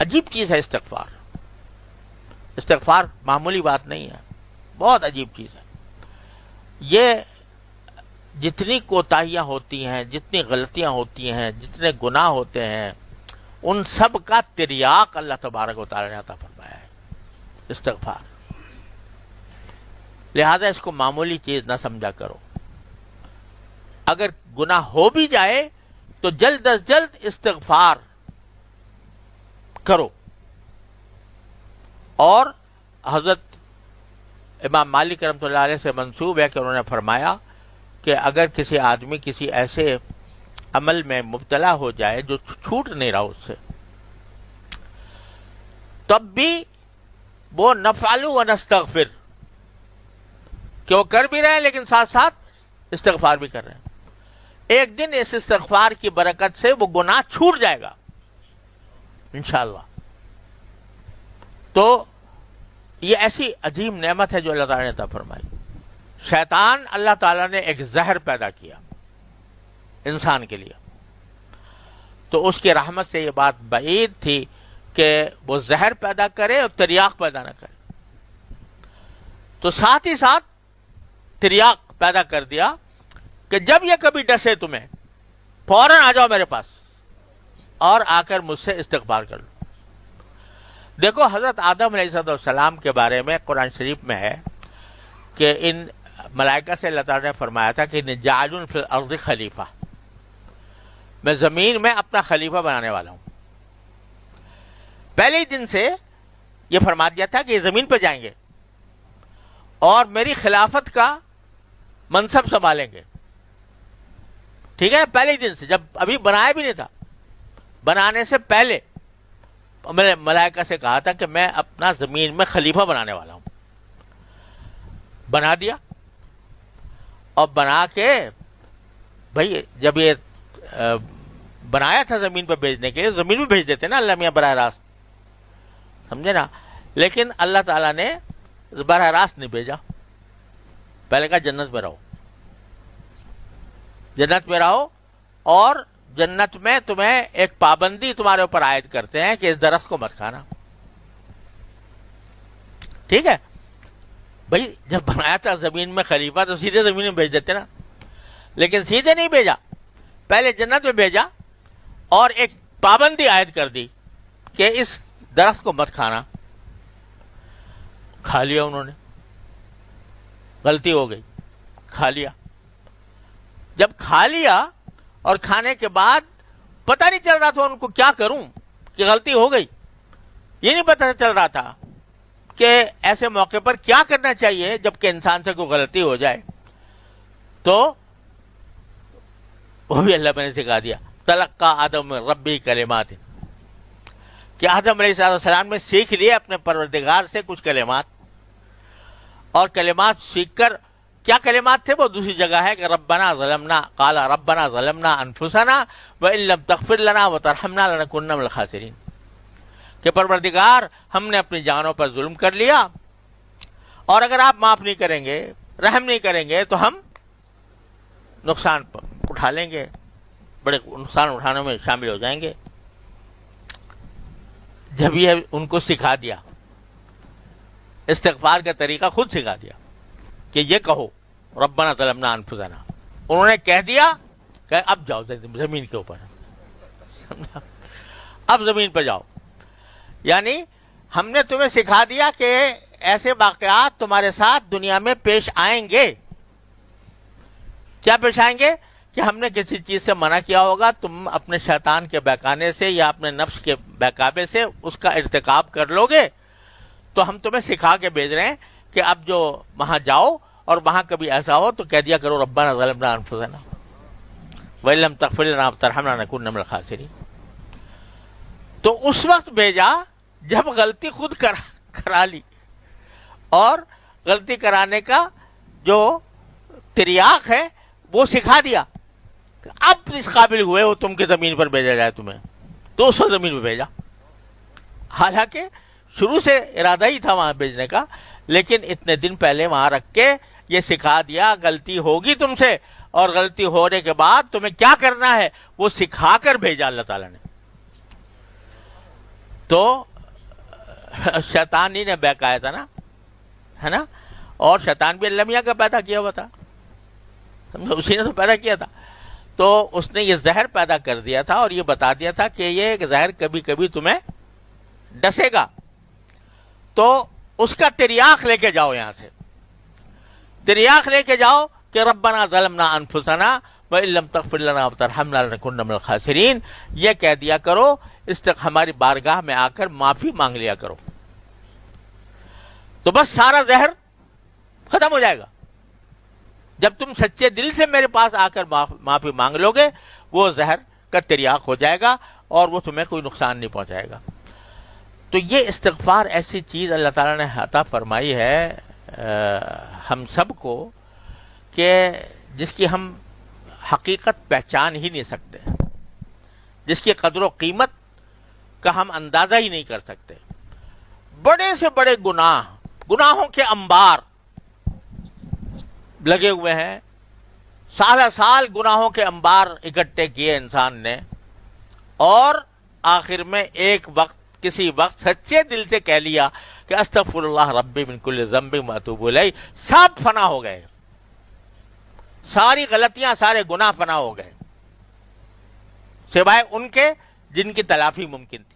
عجیب چیز ہے استغفار. استغفار معمولی بات نہیں ہے، بہت عجیب چیز ہے. یہ جتنی کوتاہیاں ہوتی ہیں، جتنی غلطیاں ہوتی ہیں، جتنے گناہ ہوتے ہیں، ان سب کا تریاق اللہ تبارک و تعالی نے عطا فرمایا ہے استغفار. لہذا اس کو معمولی چیز نہ سمجھا کرو. اگر گناہ ہو بھی جائے تو جلد از جلد استغفار کرو. اور حضرت امام مالک رحمۃ اللہ علیہ سے منسوب ہے کہ انہوں نے فرمایا کہ اگر کسی آدمی کسی ایسے عمل میں مبتلا ہو جائے جو چھوٹ نہیں رہا اس سے، تب بھی وہ نفعل و نستغفر، کہ وہ کر بھی رہے ہیں لیکن ساتھ ساتھ استغفار بھی کر رہے ہیں. ایک دن اس استغفار کی برکت سے وہ گناہ چھوٹ جائے گا انشاءاللہ. تو یہ ایسی عظیم نعمت ہے جو اللہ تعالیٰ نے عطا فرمائی. شیطان اللہ تعالیٰ نے ایک زہر پیدا کیا انسان کے لیے، تو اس کی رحمت سے یہ بات بعید تھی کہ وہ زہر پیدا کرے اور تریاق پیدا نہ کرے. تو ساتھ ہی ساتھ تریاق پیدا کر دیا کہ جب یہ کبھی ڈسے تمہیں فوراً آ جاؤ میرے پاس اور آ کر مجھ سے استغفار کر لو. دیکھو حضرت آدم علیہ السلام کے بارے میں قرآن شریف میں ہے کہ ان ملائکہ سے اللہ تعالیٰ نے فرمایا تھا کہ جاعل فی الارض خلیفہ، میں زمین میں اپنا خلیفہ بنانے والا ہوں. پہلے ہی دن سے یہ فرما دیا تھا کہ یہ زمین پہ جائیں گے اور میری خلافت کا منصب سنبھالیں گے. ٹھیک ہے، پہلے ہی دن سے، جب ابھی بنایا بھی نہیں تھا، بنانے سے پہلے میں نے ملائکہ سے کہا تھا کہ میں اپنا زمین میں خلیفہ بنانے والا ہوں. بنا دیا، اور بنا کے بھائی جب یہ بنایا تھا زمین پہ بھیجنے کے لیے، زمین میں بھیج دیتے نا اللہ میاں براہ راست، سمجھے نا. لیکن اللہ تعالیٰ نے براہ راست نہیں بھیجا. پہلے کہا جنت میں رہو، جنت میں رہو، اور جنت میں تمہیں ایک پابندی تمہارے اوپر عائد کرتے ہیں کہ اس درخت کو مت کھانا. ٹھیک ہے بھائی، جب بنایا تھا زمین میں خلیفہ تو سیدھے زمین میں بھیج دیتے نا، لیکن سیدھے نہیں بھیجا، پہلے جنت میں بھیجا اور ایک پابندی عائد کر دی کہ اس درخت کو مت کھانا. کھا لیا انہوں نے، غلطی ہو گئی، کھا لیا. جب کھا لیا اور کھانے کے بعد پتہ نہیں چل رہا تھا ان کو کیا کروں کہ غلطی ہو گئی، یہ نہیں پتہ چل رہا تھا کہ ایسے موقع پر کیا کرنا چاہیے جب کہ انسان سے کوئی غلطی ہو جائے. تو وہ بھی اللہ نے سکھا دیا. تلقى آدم ربی کلمات، کہ آدم علیہ السلام نے سیکھ لیے اپنے پروردگار سے کچھ کلمات، اور کلمات سیکھ کر کیا کلمات تھے وہ دوسری جگہ ہے کہ ربنا ظلمنا، قال ربنا ظلمنا انفسنا وان لم تغفر لنا وترحمنا لنكن من الخاسرین، کہ پروردگار ہم نے اپنی جانوں پر ظلم کر لیا، اور اگر آپ معاف نہیں کریں گے، رحم نہیں کریں گے تو ہم نقصان اٹھا لیں گے، بڑے نقصان اٹھانے میں شامل ہو جائیں گے. جب یہ ان کو سکھا دیا، استغفار کا طریقہ خود سکھا دیا کہ یہ کہو ربنا ظلمنا انفسنا، انہوں نے کہہ دیا کہ اب جاؤ زمین کے اوپر، اب زمین پہ جاؤ. یعنی ہم نے تمہیں سکھا دیا کہ ایسے واقعات تمہارے ساتھ دنیا میں پیش آئیں گے. کیا پیش آئیں گے؟ کہ ہم نے کسی چیز سے منع کیا ہوگا، تم اپنے شیطان کے بہکانے سے یا اپنے نفس کے بہکاوے سے اس کا ارتکاب کر لو گے، تو ہم تمہیں سکھا کے بھیج رہے ہیں کہ اب جو وہاں جاؤ اور وہاں کبھی ایسا ہو تو کہہ دیا کرو ربنا ظلمنا انفسنا وان لم تغفر لنا وترحمنا لنكن من الخاسرین. تو اس وقت بھیجا جب غلطی خود کرا لی، اور غلطی کرانے کا جو تریاق ہے وہ سکھا دیا. اب اس قابل ہوئے ہو تم کے زمین پر بھیجا جائے تمہیں، تو اس وقت زمین پہ بھیجا. حالانکہ شروع سے ارادہ ہی تھا وہاں بھیجنے کا، لیکن اتنے دن پہلے وہاں رکھ کے یہ سکھا دیا غلطی ہوگی تم سے، اور غلطی ہونے کے بعد تمہیں کیا کرنا ہے وہ سکھا کر بھیجا اللہ تعالیٰ نے. تو شیطان ہی نے بہکایا تھا نا، ہے نا، اور شیطان بھی اللہ میاں کا پیدا کیا ہوا تھا، اسی نے تو پیدا کیا تھا. تو اس نے یہ زہر پیدا کر دیا تھا اور یہ بتا دیا تھا کہ یہ زہر کبھی کبھی تمہیں ڈسے گا، تو اس کا تریاق لے کے جاؤ، یہاں سے تریاق لے کے جاؤ کہ ربنا ظلمنا انفسنا وَإِن لَّمْ تَغْفِرْ لَنَا وَتَرْحَمْنَا لَنَكُونَ مِنَ الْخَاسِرِينَ. یہ کہہ دیا کرو، اس تک ہماری بارگاہ میں آ کر معافی مانگ لیا کرو، تو بس سارا زہر ختم ہو جائے گا. جب تم سچے دل سے میرے پاس آ کر معافی مانگ لو گے، وہ زہر کا تریاق ہو جائے گا اور وہ تمہیں کوئی نقصان نہیں پہنچائے گا. تو یہ استغفار ایسی چیز اللہ تعالیٰ نے عطا فرمائی ہے ہم سب کو کہ جس کی ہم حقیقت پہچان ہی نہیں سکتے، جس کی قدر و قیمت کا ہم اندازہ ہی نہیں کر سکتے. بڑے سے بڑے گناہوں کے انبار لگے ہوئے ہیں، سال سال گناہوں کے انبار اکٹھے کیے انسان نے، اور آخر میں ایک وقت کسی وقت سچے دل سے کہہ لیا کہ استغفر اللہ ربی من کل ذنب واتوب الیہ، سب فنا ہو گئے، ساری غلطیاں سارے گناہ فنا ہو گئے، سوائے ان کے جن کی تلافی ممکن تھی.